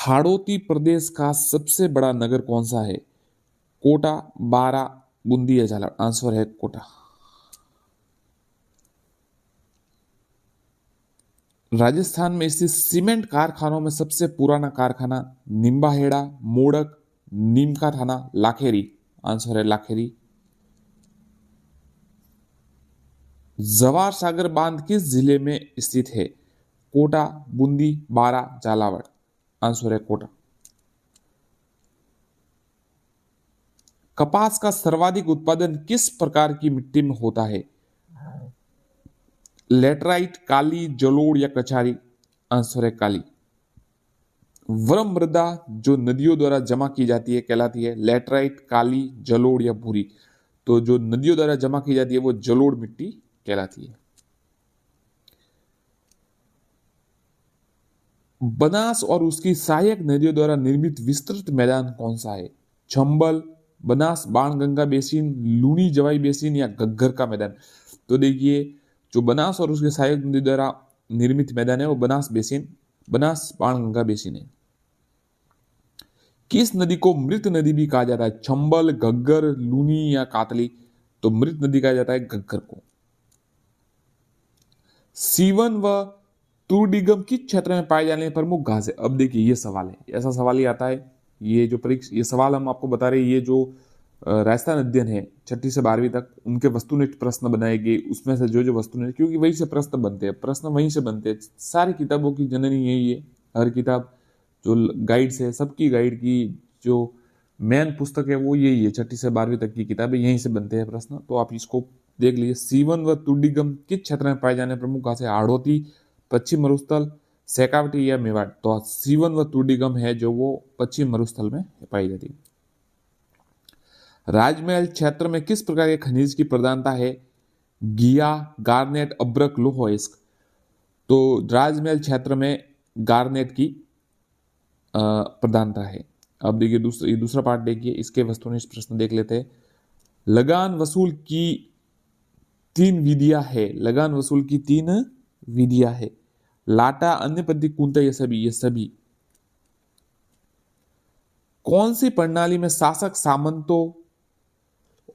हाड़ौती प्रदेश का सबसे बड़ा नगर कौन सा है? कोटा, बारा, बूंदी या झालावाड़? आंसर है कोटा। राजस्थान में स्थित सीमेंट कारखानों में सबसे पुराना कारखाना? निम्बाहेड़ा, मोड़क, नीम का थाना, लाखेरी? आंसर है लाखेरी। जवार सागर बांध किस जिले में स्थित है? कोटा, बूंदी, बारा, झालावाड़? आंसर है कोटा। कपास का सर्वाधिक उत्पादन किस प्रकार की मिट्टी में होता है? लेटराइट, काली, जलोढ़ या कछारी? आंसर है काली। वर्म मृदा जो नदियों द्वारा जमा की जाती है कहलाती है लेटराइट, काली, जलोढ़ या भूरी? तो जो नदियों द्वारा जमा की जाती है वो जलोढ़ मिट्टी कहलाती है। बनास और उसकी सहायक नदियों द्वारा निर्मित विस्तृत मैदान कौन सा है? चंबल, बनास बाणगंगा बेसिन, लूनी जवाई बेसिन या घग्गर का मैदान? तो देखिए, जो बनास और उसके सहायक नदी द्वारा निर्मित मैदान है वो बनास बेसिन, बनास बाणगंगा बेसिन है। किस नदी को मृत नदी भी कहा जाता है? चंबल, घग्गर, लूनी या कातली? तो मृत नदी कहा जाता है घग्गर को। सीवन व तुरडिगम किस क्षेत्र में पाए जाने वाले प्रमुख घास है? अब देखिए ये सवाल है, ऐसा सवाल ही आता है। ये जो परीक्षा, ये सवाल हम आपको बता रहे हैं, ये जो राजस्थान अध्ययन है 6ठी से 12वीं तक, उनके वस्तुनिष्ठ प्रश्न बनाए गए, उसमें से जो जो वस्तुनिष्ठ, क्योंकि वहीं से प्रश्न बनते हैं, प्रश्न वहीं से बनते हैं। सारी किताबों की जननी यही है। हर किताब जो गाइड्स है, सबकी गाइड की जो मेन पुस्तक है वो यही है। 6ठी से 12वीं तक की किताबें यहीं से बनते हैं प्रश्न, तो आप इसको देख लीजिए। सीवन व तुरडिगम किस क्षेत्र में पाए जाने प्रमुख घास है? हाड़ौती, पश्चिम मरुस्थल, शेखावटी या मेवाड़? तो सीवन व तुरडिगम है जो वो पश्चिम मरुस्थल में पाई जाती है। राजमहल क्षेत्र में किस प्रकार के खनिज की प्रधानता है? घिया, गार्नेट, अब्रक, लोह अयस्क? तो राजमहल क्षेत्र में गार्नेट की प्रधानता है। अब देखिए दूसरा पार्ट देखिए, इसके वस्तुनिष्ठ प्रश्न देख लेते हैं। लगान वसूल की 3 विधियां है। लगान वसूल की 3 विधियां है। लाटा, अन्य पद्धति, कुंता, ये सभी? ये सभी। कौन सी प्रणाली में शासक सामंतों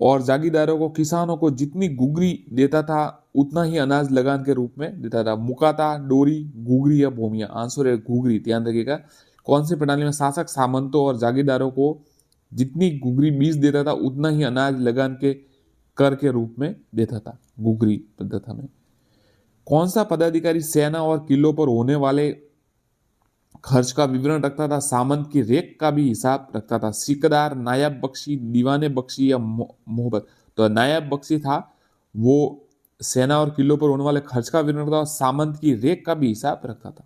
और जागीरदारों को, किसानों को जितनी गुगरी देता था उतना ही अनाज लगान के रूप में देता था? मुकाता, डोरी, गुगरी या भूमिया? आंसर है गुगरी। ध्यान रखिएगा, कौन सी प्रणाली में शासक सामंतों और जागीरदारों को जितनी गुगरी बीज देता था उतना ही अनाज लगान के कर के रूप में देता था? गुगरी पद्धति में। कौन सा पदाधिकारी सेना और किलों पर होने वाले खर्च का विवरण रखता था? सामंत की रेक का भी हिसाब रखता था? सिकदार, नायब बख्शी, दीवाने बख्शी या मोहब्बत? तो नायब बख्शी था वो सेना और किलों पर होने वाले खर्च का विवरण रखता था, सामंत की रेक का भी हिसाब रखता था।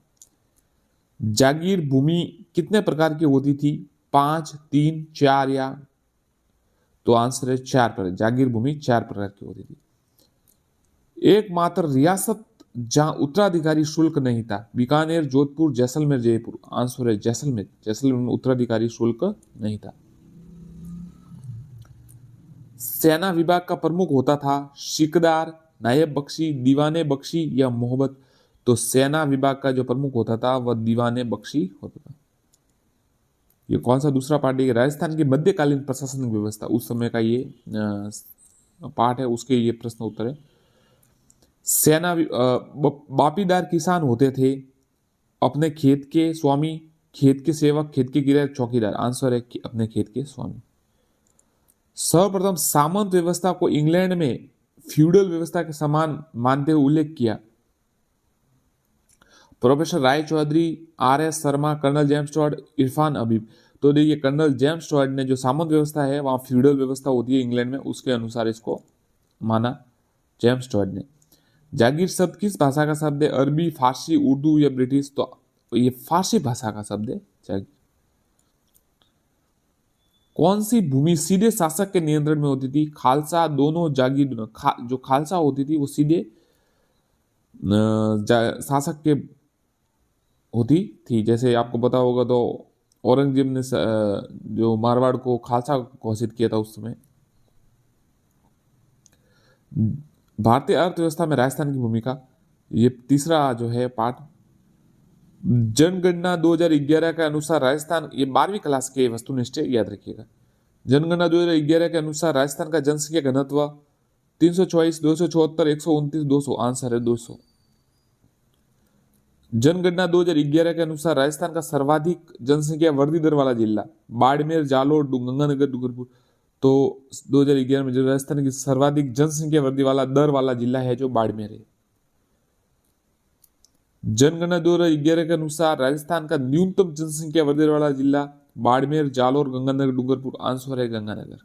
जागीर भूमि कितने प्रकार की होती थी? 5, 3, 4 या? तो आंसर है 4 प्रकार। जागीर भूमि 4 प्रकार की होती थी। एकमात्र रियासत जहां उत्तराधिकारी शुल्क नहीं था? बीकानेर, जोधपुर, जैसलमेर, जयपुर? आंसर है जैसलमेर। जैसलमेर में उत्तराधिकारी शुल्क नहीं था। सेना विभाग का प्रमुख होता था सिकदार, नायब बख्शी, दीवाने बख्शी या मोहब्बत? तो सेना विभाग का जो प्रमुख होता था वह दीवाने बख्शी होता था। ये कौन सा दूसरा पार्ट है? राजस्थान की मध्यकालीन प्रशासनिक व्यवस्था, उस समय का ये पार्ट है, उसके ये प्रश्न उत्तर है। सेना बापीदार किसान होते थे अपने खेत के स्वामी, खेत के सेवक, खेत के किराए, चौकीदार? आंसर है कि अपने खेत के स्वामी। सर्वप्रथम सामंत व्यवस्था को इंग्लैंड में फ्यूडल व्यवस्था के समान मानते हुए उल्लेख किया? Professor Rai Chaudhary, R S Sharma, colonel James Tod, Irfan Habib? तो देखिए कर्नल जेम्स टॉड ने जो सामंत व्यवस्था है वहां फ्यूडल व्यवस्था होती है इंग्लैंड में, उसके अनुसार इसको माना जेम्स टॉड ने। जागीर शब्द किस भाषा का शब्द है? अरबी, फारसी, उर्दू या ब्रिटिश? तो ये फारसी भाषा का शब्द है जागीर। कौन सी भूमि सीधे शासक के नियंत्रण में होती थी? खालसा, दोनों, जागीर दोनों? जो खालसा होती थी वो सीधे शासक के होती थी। जैसे आपको पता होगा तो औरंगजेब ने जो मारवाड़ को खालसा घोषित किया था उस समय। भारतीय अर्थव्यवस्था में राजस्थान की भूमिका, ये तीसरा जो है पार्ट। जनगणना 2011 के अनुसार राजस्थान, ये 12वीं क्लास के वस्तुनिष्ठ है, याद रखिएगा। जनगणना 2011 के अनुसार राजस्थान का जनसंख्या घनत्व 324, 274, 129, 200। आंसर है 200। जनगणना 2011 के अनुसार राजस्थान का सर्वाधिक जनसंख्या वृद्धि दर वाला जिला बाड़मेर, जालोर, गंगानगर, डूंगरपुर। तो 2011 में जो राजस्थान की सर्वाधिक जनसंख्या वृद्धि वाला दर वाला जिला है जो बाड़मेर है। जनगणना 2011 के अनुसार राजस्थान का न्यूनतम जनसंख्या वृद्धि वाला जिला बाड़मेर, जालोर, गंगानगर, डूंगरपुर। आंसर है गंगानगर।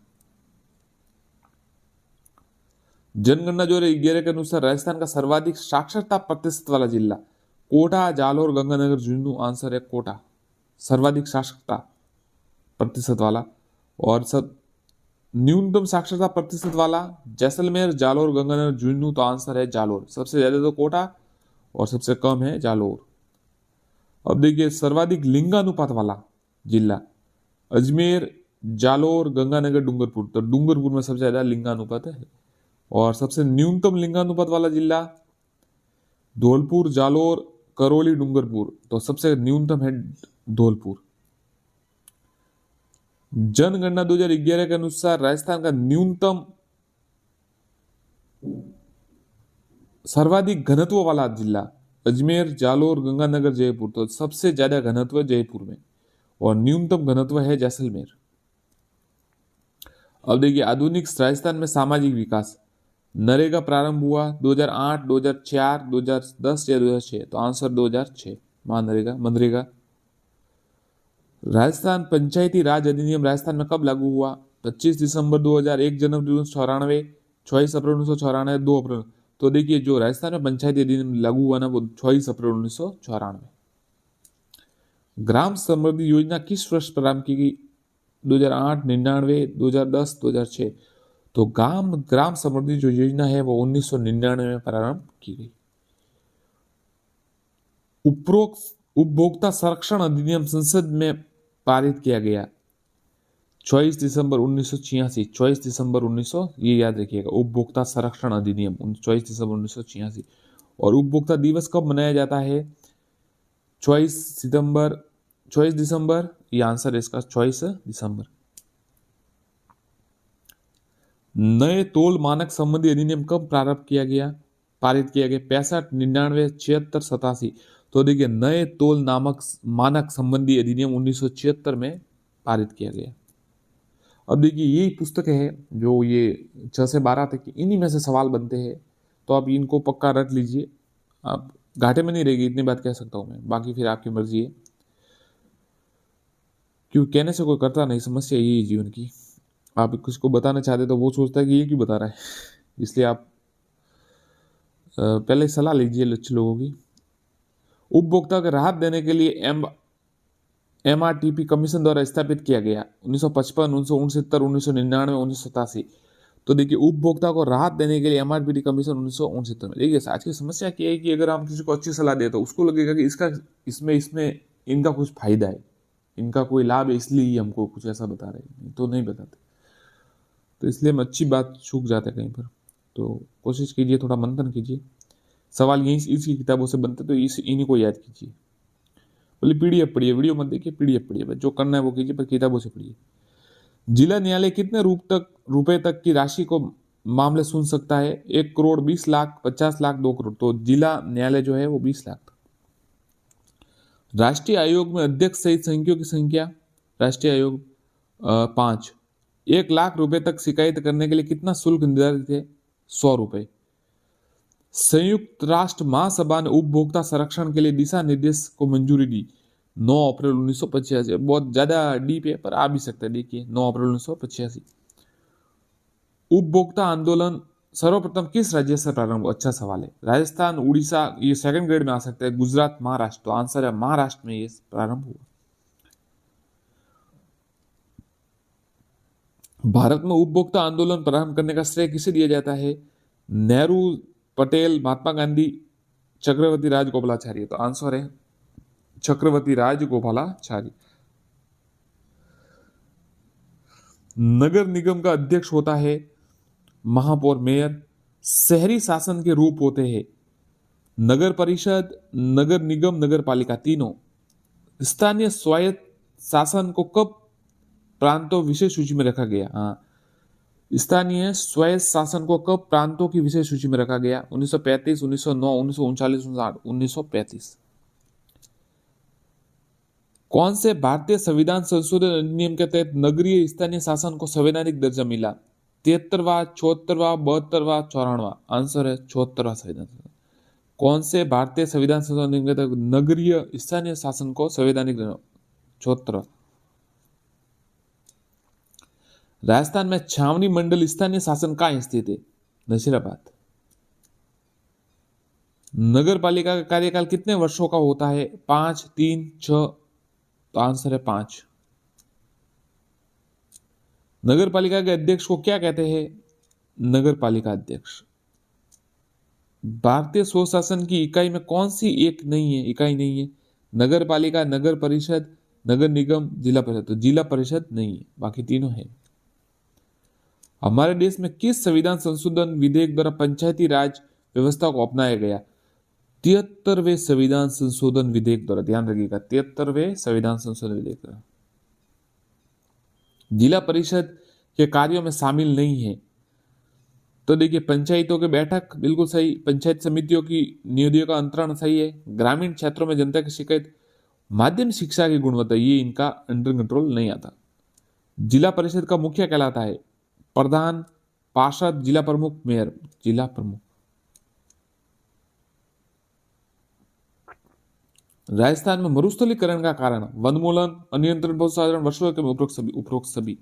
जनगणना 2011 के अनुसार राजस्थान का सर्वाधिक साक्षरता प्रतिशत वाला जिला कोटा, जालोर, गंगानगर, झुंझुनू। आंसर है कोटा, सर्वाधिक साक्षरता प्रतिशत वाला। और सब न्यूनतम साक्षरता प्रतिशत वाला जैसलमेर, जालोर, गंगानगर, झुंझुनू। तो आंसर है जालोर। सबसे ज्यादा तो कोटा और सबसे कम है जालोर। अब देखिए सर्वाधिक लिंगानुपात वाला जिला अजमेर, जालोर, गंगानगर, डूंगरपुर। तो डूंगरपुर में सबसे ज्यादा लिंगानुपात है। और सबसे न्यूनतम लिंगानुपात वाला जिला धौलपुर, जालोर, करौली, डूंगरपुर। तो सबसे न्यूनतम है धौलपुर। जनगणना 2011 के अनुसार राजस्थान का न्यूनतम सर्वाधिक घनत्व वाला जिला अजमेर, जालोर, गंगानगर, जयपुर। तो सबसे ज्यादा घनत्व जयपुर में और न्यूनतम घनत्व है जैसलमेर। अब देखिए आधुनिक राजस्थान में सामाजिक विकास नरेगा प्रारंभ हुआ 2008, 2004, 2010 या 2006। तो आंसर 2006 मनरेगा मनरेगा। राजस्थान पंचायती राज अधिनियम राजस्थान में कब लागू हुआ? 25 दिसंबर 2000, 1 जनवरी 1994, 26 अप्रैल 1994, 2 अप्रैल। तो देखिए जो राजस्थान में पंचायती अधिनियम लागू हुआ ना वो 26 अप्रैल 1994। ग्राम समृद्धि योजना किस वर्ष प्रारंभ की गई? 2008, 99, 2010, 2006। तो ग्राम समृद्धि जो योजना है वो 1999 में प्रारंभ की गई। उपरोक्त उपभोक्ता संरक्षण अधिनियम संसद में पारित किया गया 24 दिसंबर 1986। 24 दिसंबर 1900, ये याद रखिएगा, उपभोक्ता संरक्षण अधिनियम 24 दिसंबर 1986। और उपभोक्ता दिवस कब मनाया जाता है? 24 दिसंबर। ये आंसर है इसका 24 दिसंबर। नए तौल मानक संबंधी अधिनियम कब प्रारंभ किया गया, पारित किया गया? 65, 99, 76, 87। तो देखिए नए तौल नामक मानक संबंधी अधिनियम 1976 में पारित किया गया। अब देखिए यही पुस्तक है जो ये 6 से 12 तक इन्हीं में से सवाल बनते हैं। तो आप इनको पक्का रख लीजिए, आप घाटे में नहीं रहेगी, इतनी बात कह सकता हूं मैं। बाकी फिर आपकी मर्जी है, क्योंकि कहने से कोई करता नहीं, समस्या यही है जीवन की। आप किसी को बताना चाहते तो वो सोचता है कि ये क्यों बता रहा है, इसलिए आप पहले सलाह लीजिए अच्छे लोगों की। उपभोक्ता को राहत देने के लिए MRTP कमीशन द्वारा स्थापित किया गया 1955, 1969, 1999, 1987। तो देखिए उपभोक्ता को राहत देने के लिए MRTP कमीशन 1969 में। देखिए आज की समस्या क्या है कि अगर हम किसी को अच्छी सलाह दे तो उसको लगेगा कि इसका इसमें इसमें इनका कुछ फायदा है, इनका कोई लाभ है, इसलिए हमको कुछ ऐसा बता रहे हैं, तो नहीं बताते। तो इसलिए हम अच्छी बात चूक जाते हैं कहीं पर। तो कोशिश कीजिए, थोड़ा मंथन कीजिए। सवाल यहीं इसी किताबों से बनते, तो इन्हीं को याद कीजिए। बोले PDF पढ़िए, वीडियो मत देखिए, PDF पढ़िए, जो करना है वो कीजिए, पर किताबों से पढ़िए। जिला न्यायालय कितने रुपए तक की राशि को मामले सुन सकता है? 1 करोड़, 20 लाख, 50 लाख, 2 करोड़। तो जिला न्यायालय जो है वो 20 लाख। राष्ट्रीय आयोग में अध्यक्ष सहित सदस्यों की संख्या, राष्ट्रीय आयोग 5। 1 लाख रुपए तक शिकायत करने के लिए कितना शुल्क निर्धारित है? 100 रुपए। संयुक्त राष्ट्र महासभा ने उपभोक्ता संरक्षण के लिए दिशा निर्देश को मंजूरी दी 9 अप्रैल 1985। बहुत ज्यादा डीप है पर आ भी सकता है। देखिए 9 अप्रैल 1985। उपभोक्ता आंदोलन सर्वप्रथम किस राज्य से प्रारंभ हुआ? अच्छा सवाल है। राजस्थान, उड़ीसा, ये सेकंड ग्रेड में आ सकता है, गुजरात, महाराष्ट्र। तो आंसर है महाराष्ट्र में ये प्रारंभ हुआ। भारत में उपभोक्ता आंदोलन प्रारंभ करने का श्रेय किसे दिया जाता है? नेहरू, पटेल, महात्मा गांधी, चक्रवर्ती राजगोपालाचारी। तो आंसर है चक्रवर्ती राजगोपालाचारी। नगर निगम का अध्यक्ष होता है महापौर, मेयर। शहरी शासन के रूप होते हैं नगर परिषद, नगर निगम, नगर पालिका तीनों। स्थानीय स्वायत्त शासन को कब प्रांतों विशेष सूची में रखा गया? हाँ, स्थानीय स्वायत्त शासन को कब प्रांतों की विशेष सूची में रखा गया? 1935, 1909, 1939, 1960, 1935। कौन से भारतीय संविधान संशोधन अधिनियम के तहत नगरीय स्थानीय शासन को संवैधानिक दर्जा मिला? 73वां, 74वां, 72वां, 94वां? आंसर है 74वां संविधान संशोधन। कौन से भारतीय संविधान संशोधन अधिनियम के तहत नगरीय स्थानीय शासन को संवैधानिक दर्जा? 74वां। राजस्थान में छावनी मंडल स्थानीय शासन कहाँ स्थित है? नशीराबाद। नगर पालिका का कार्यकाल कितने वर्षों का होता है? 5, 3, 6? तो आंसर है 5। नगर पालिका के अध्यक्ष को क्या कहते हैं? नगर पालिका अध्यक्ष। भारतीय स्वशासन की इकाई में कौन सी एक नहीं है, इकाई नहीं है? नगर पालिका, नगर परिषद, नगर निगम, जिला परिषद। तो जिला परिषद नहीं है, बाकी तीनों है। हमारे देश में किस संविधान संशोधन विधेयक द्वारा पंचायती राज व्यवस्था को अपनाया गया? 73वें संविधान संशोधन विधेयक द्वारा। ध्यान रखिएगा, 73वें संविधान संशोधन विधेयक द्वारा। जिला परिषद के कार्यों में शामिल नहीं है। तो देखिए, पंचायतों की बैठक बिल्कुल सही, पंचायत समितियों की नियुक्तियों का अंतरण सही है, ग्रामीण क्षेत्रों में जनता की शिकायत, माध्यम शिक्षा की गुणवत्ता, ये इनका अंडर कंट्रोल नहीं आता। जिला परिषद का मुखिया कहलाता है प्रधान, पार्षद, जिला प्रमुख, मेयर। जिला प्रमुख। राजस्थान में मरुस्थलीकरण का कारण वनमूलन, अनियंत्रित बहुसाधारण, वर्षों के उपरोक्त सभी।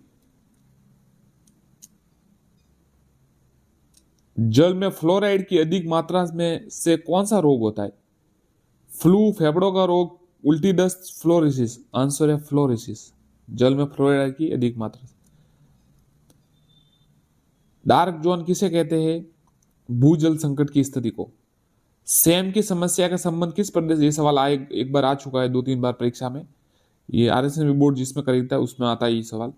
जल में फ्लोराइड की अधिक मात्रा में से कौन सा रोग होता है? फ्लू, फेफड़ों का रोग, उल्टी दस्त, फ्लोरोसिस। आंसर है फ्लोरोसिस। जल में फ्लोराइड की अधिक मात्रा। डार्क जोन किसे कहते हैं? भूजल संकट की स्थिति को। सेम की समस्या का संबंध किस प्रदेश? ये सवाल एक बार आ चुका है, 2-3 बार परीक्षा में। ये आरएसएम बोर्ड जिसमें खरीदता है उसमें आता है ये सवाल।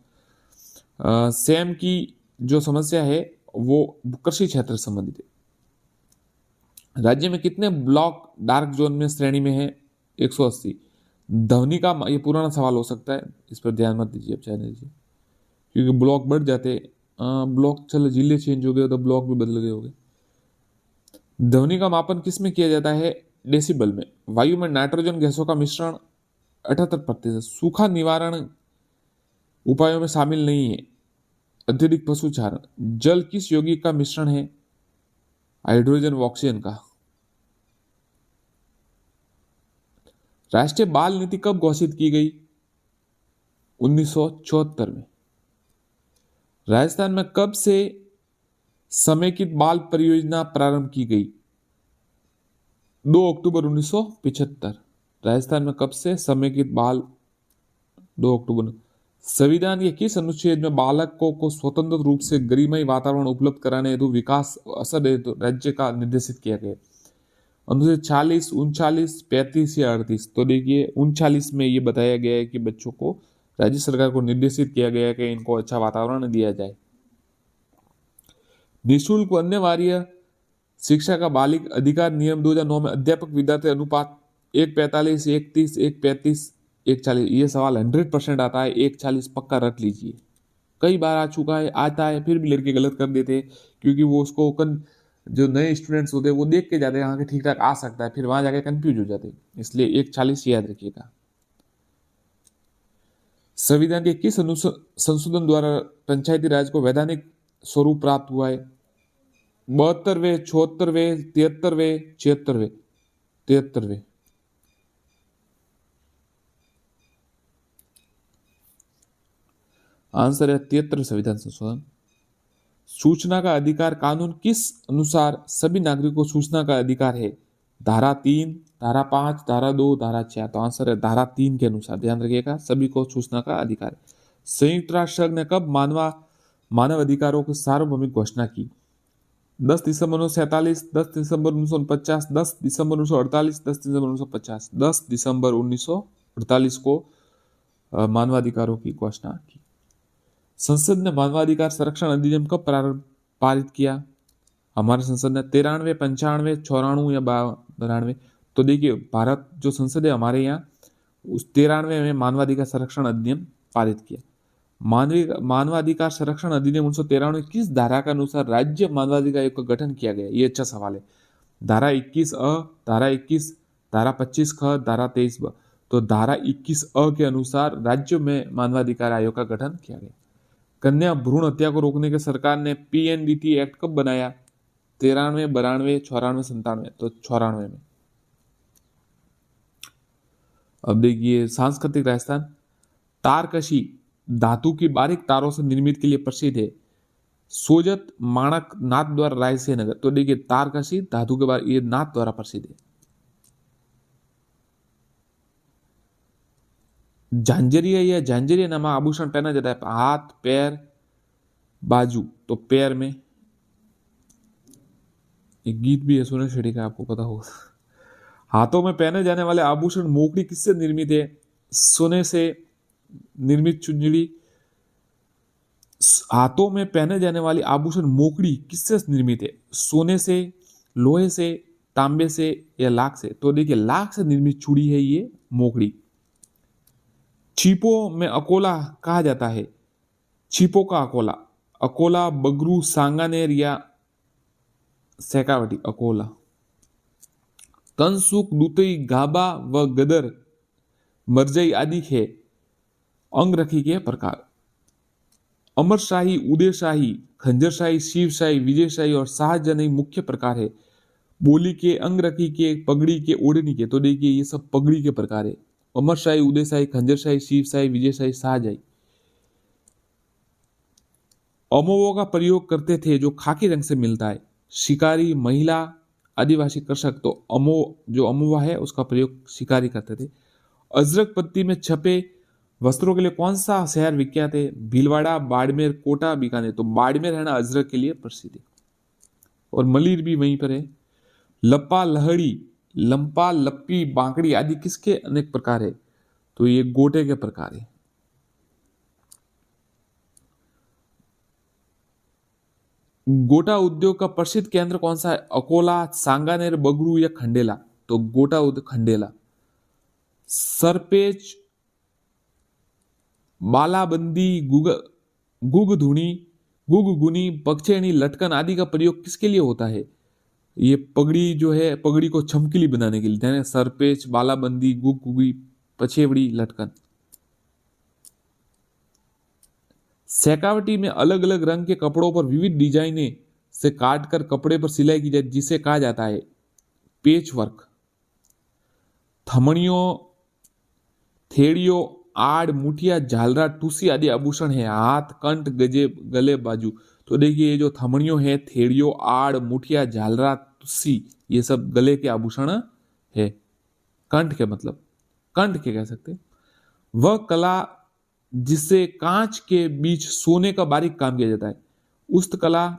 सेम की जो समस्या है वो कृषि क्षेत्र से संबंधित है। राज्य में कितने ब्लॉक डार्क जोन में श्रेणी में है? 180। ध्वनि का, ये पुराना सवाल हो सकता है, इस पर ध्यान मत दीजिए, अब चाहे दीजिए, क्योंकि ब्लॉक बढ़ जाते। ब्लॉक चलो, जिले चेंज हो गए तो ब्लॉक भी बदल गए होंगे। ध्वनि का मापन किस में किया जाता है? डेसिबल में। वायु में नाइट्रोजन गैसों का मिश्रण 78%। सूखा निवारण उपायों में शामिल नहीं है अत्यधिक पशुचारण। जल किस यौगिक का मिश्रण है? हाइड्रोजन व ऑक्सीजन का। राष्ट्रीय बाल नीति कब घोषित की गई? 1974 में। राजस्थान में कब से समेकित बाल परियोजना प्रारंभ की गई? 2 अक्टूबर 1975। राजस्थान में कब से समेकित बाल? 2 अक्टूबर। संविधान के किस अनुच्छेद में बालकों को स्वतंत्र रूप से गरिमामय वातावरण उपलब्ध कराने हेतु विकास अवसर हेतु राज्य का निर्देशित किया गया? अनुच्छेद 40, 39, 35 या 38? तो देखिए, 39 में ये बताया गया है कि बच्चों को, राज्य सरकार को निर्देशित किया गया है कि इनको अच्छा वातावरण दिया जाए। निःशुल्क अनिवार्य शिक्षा का बालिक अधिकार नियम 2009 में अध्यापक विद्यार्थी अनुपात 1:45, 1:30, 1:35, 1:40? ये सवाल 100% आता है। 1:40 पक्का रख लीजिए, कई बार आ चुका है, आता है, फिर भी लड़के गलत कर देते हैं, क्योंकि वो उसको जो नए स्टूडेंट्स होते हैं वो देख के जाते हैं हाँ कि ठीक ठाक आ सकता है, फिर वहां जाके कंफ्यूज हो जाते हैं, इसलिए 1:40 याद रखिएगा। संविधान के किस संशोधन द्वारा पंचायती राज को वैधानिक स्वरूप प्राप्त हुआ है? 72वें, 74वें, 73वें, 76वें? 73वें। आंसर है 73 संविधान संशोधन। सूचना का अधिकार कानून किस अनुसार सभी नागरिकों को सूचना का अधिकार है? धारा 3, धारा 5, धारा 2, धारा 4? तो आंसर है धारा 3 के अनुसार। ध्यान रखिएगा, सभी को सूचना का अधिकार है। संयुक्त राष्ट्र संघ ने कब मानव अधिकारों की सार्वभौमिक घोषणा की? 10 दिसंबर 1947, 10 दिसंबर 1949, 10 दिसंबर 1948, 10 दिसंबर 1950? 10 दिसंबर 1948 को मानवाधिकारों की घोषणा की। संसद ने मानवाधिकार संरक्षण अधिनियम कब पारित किया? हमारे संसद ने 93, 95, 94 या 92। तो देखिए भारत जो संसद है हमारे यहाँ उस 93 में मानवाधिकार संरक्षण अधिनियम पारित किया। मानवाधिकार संरक्षण अधिनियम 1993 की किस धारा के अनुसार राज्य मानवाधिकार आयोग का गठन किया गया? ये अच्छा सवाल है। धारा 21 अ, धारा 21, धारा 25 ख, धारा 23 ब। तो धारा 21 अ के अनुसार राज्य में मानवाधिकार आयोग का गठन किया गया। कन्या भ्रूण हत्या को रोकने के सरकार ने पीएनडीटी एक्ट कब बनाया? 93, 92, 94, 97। तो 94 में। अब देखिए सांस्कृतिक राजस्थान, तारकशी धातु की बारीक तारों से निर्मित के लिए प्रसिद्ध है। सोजत, माणक, नाथ द्वारा, रायसेन नगर। तो देखिए तारकशी धातु के बाद ये नाथ द्वारा प्रसिद्ध है। झांझरिया या झांझरिया नामा आभूषण पहना जाता है हाथ, पैर, बाजू। तो पैर में। एक गीत भी है सुनील शेट्टी का, आपको पता होगा। हाथों में पहने जाने वाले आभूषण मोकड़ी किससे निर्मित है? सोने से निर्मित चुंदड़ी। हाथों में पहने जाने वाली आभूषण मोकड़ी किससे निर्मित है? सोने से, लोहे से, तांबे से या लाख से? तो देखिए लाख से निर्मित चूड़ी है ये मोकड़ी। छिपो में अकोला कहा जाता है। छिपो का अकोला, अकोला, बगरू, सांगानेर या शेखावटी? अकोला। तनसुख, दुतई, गाबा व गदर, मरजई आदि है अंगरखी के प्रकार। अमरशाही, उदयशाही, खंजरशाही, शिवशाही, विजयशाही और शाहजहानी मुख्य प्रकार है। बोली के, अंगरखी के, पगड़ी के, ओढ़नी के। तो देखिए ये सब पगड़ी के प्रकार है। अमरशाही, उदयशाही, खंजरशाही, शिवशाही, विजयशाही, शाहजहाई। अमोवों का प्रयोग करते थे जो खाकी रंग से मिलता है। शिकारी, महिला, आदिवासी कृषक। तो जो अमोवा है उसका प्रयोग शिकारी करते थे। अजरक पत्ती में छपे वस्त्रों के लिए कौन सा शहर विख्यात है? भीलवाड़ा, बाड़मेर, कोटा, बीकानेर। तो बाड़मेर है ना अजरक के लिए प्रसिद्ध है। और मलिर भी वहीं पर है। लप्पा, लहड़ी, लंपा, लप्पी, बांकड़ी आदि किसके अनेक प्रकार है? तो ये गोटे के प्रकार है। गोटा उद्योग का प्रसिद्ध केंद्र कौन सा है? अकोला, सांगानेर, बगरू या खंडेला? तो गोटा उद्योग खंडेला। सरपेच, बालाबंदी, गुगधुनी, गुगगुनी, पक्षेणी, लटकन आदि का प्रयोग किसके लिए होता है? ये पगड़ी जो है पगड़ी को चमकीली बनाने के लिए। सरपेच, बालाबंदी, गुगगुगी, पछेवड़ी, लटकन। शेखावटी में अलग अलग रंग के कपड़ों पर विविध डिजाइने से काटकर कपड़े पर सिलाई की जाती जिसे कहा जाता है पेच वर्क। थमड़ियों, थेड़ियों, आड़, मुठिया, झालरा, टूसी आदि आभूषण है हाथ, कंठ, गजे, गले, बाजू। तो देखिए ये जो थमड़ियों है, थेड़ियों, आड़, मुठिया, झालरा, टूसी, ये सब गले के आभूषण है। कंठ के मतलब कंठ के कह सकते। वह कला जिससे कांच के बीच सोने का बारीक काम किया जाता है। उस्त कला,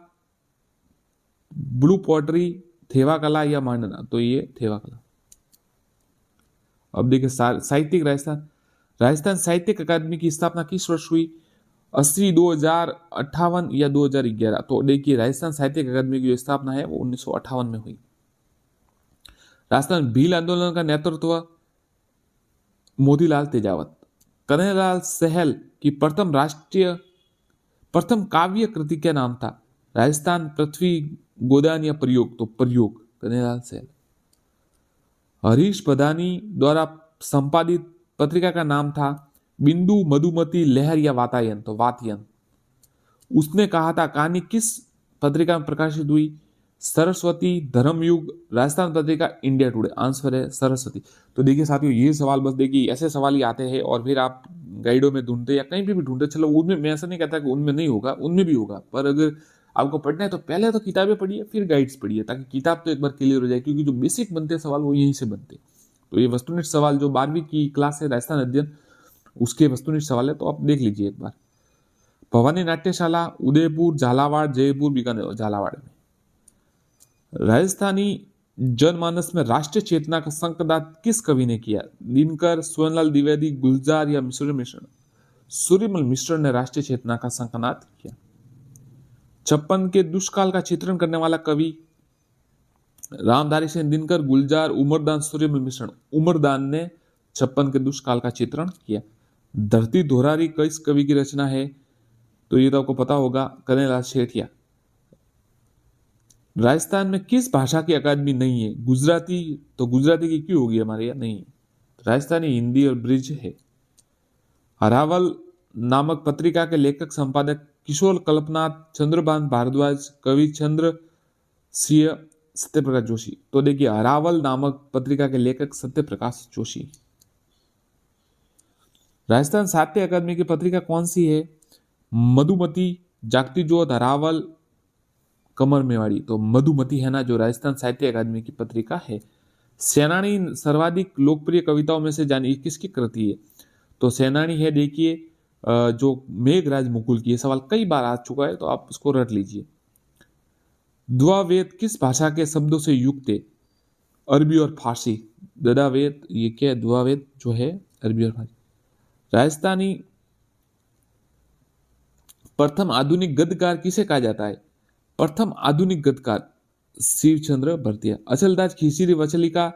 ब्लू पॉटरी, थेवा कला या मांडना? तो ये थेवा कला। अब देखिए साहित्यिक राजस्थान, राजस्थान साहित्यिक अकादमी की स्थापना किस वर्ष हुई? 80, 2058 या 2011? तो देखिए राजस्थान साहित्यिक अकादमी की जो स्थापना है वो 1958 में हुई। राजस्थान भील आंदोलन का नेतृत्व मोतीलाल तेजावत। कन्हैयालाल सहल की प्रथम काव्य कृति क्या नाम था? राजस्थान, पृथ्वी, गोदान या प्रयोग? तो प्रयोग, कन्हैयालाल सहल। हरीश बदानी द्वारा संपादित पत्रिका का नाम था बिंदु, मधुमती, लहर या वातायन? तो वातायन। उसने कहा था कहानी किस पत्रिका में प्रकाशित हुई? Saraswati, Dharmayug, Rajasthan Patrika, India today? Answer है सरस्वती। तो देखिए साथियों ये सवाल बस देखिए ऐसे सवाल ही आते हैं और फिर आप गाइडों में ढूंढते या कहीं भी ढूंढते। चलो उनमें मैं ऐसा नहीं कहता कि उनमें नहीं होगा, उनमें भी होगा, पर अगर आपको पढ़ना है तो पहले तो किताबें पढ़िए फिर गाइड्स पढ़िए, ताकि किताब तो एक बार क्लियर हो जाए, क्योंकि जो बेसिक बनते हैं सवाल वो यहीं से बनते। तो ये वस्तुनिष्ठ सवाल जो 12वीं की क्लास है राजस्थान अध्ययन उसके वस्तुनिष्ठ सवाल है, तो आप देख लीजिए एक बार। भवानी नाट्यशाला, उदयपुर, झालावाड़, जयपुर, बीकानेर? झालावाड़ में। राजस्थानी जनमानस में राष्ट्रीय चेतना का संकदात किस कवि ने किया? दिनकर, स्वर्णलाल द्विवेदी, गुलजार या सूर्यमल मिश्र? सूर्यमल मिश्र ने राष्ट्रीय चेतना का संकनाद किया। 56 के दुष्काल का चित्रण करने वाला कवि रामधारी सिंह दिनकर, गुलजार, उमरदान, सूर्यमल मिश्रण। उमरदान ने 56 के दुष्काल का चित्रण किया। धरती धोरारी किस कवि की रचना है? तो ये तो आपको पता होगा, कन्हैयालाल सेठिया। राजस्थान में किस भाषा की अकादमी नहीं है? गुजराती। तो गुजराती की क्यों होगी हमारे यहाँ? नहीं है। राजस्थानी हिंदी और ब्रिज है। हरावल नामक पत्रिका के लेखक संपादक किशोर कल्पनाथ, चंद्रभान भारद्वाज, कवि चंद्र सिंह, सत्यप्रकाश जोशी। तो देखिए, हरावल नामक पत्रिका के लेखक सत्यप्रकाश जोशी। राजस्थान साहित्य अकादमी की पत्रिका कौन सी है? मधुमती, जागती ज्योत, हरावल, कमर मेवाड़ी। तो मधुमती है ना जो राजस्थान साहित्य अकादमी की पत्रिका है। सेनानी सर्वाधिक लोकप्रिय कविताओं में से जानिए किसकी कृति है? तो सेनानी है देखिए जो मेघराज मुकुल की। ये सवाल कई बार आ चुका है तो आप उसको रट लीजिए। द्वावेद किस भाषा के शब्दों से युक्त है? अरबी और फारसी। ददावेद ये क्या है? द्वावेद जो है अरबी और फारसी। राजस्थानी प्रथम आधुनिक गद्यकार किसे कहा जाता है? प्रथम आधुनिक गद्यकार शिवचंद्र भरतिया। अचलदास खीसीरी वचलिका,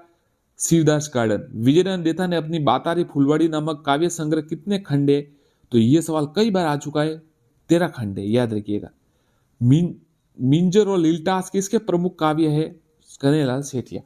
शिवदास गार्डन। विजयनारायण देथा ने अपनी बातारी फुलवाड़ी नामक काव्य संग्रह कितने खंड है? तो ये सवाल कई बार आ चुका है, 13 खंड है, याद रखिएगा। मिंजर और लीलटास किसके प्रमुख काव्य है? कन्हैयालाल सेठिया।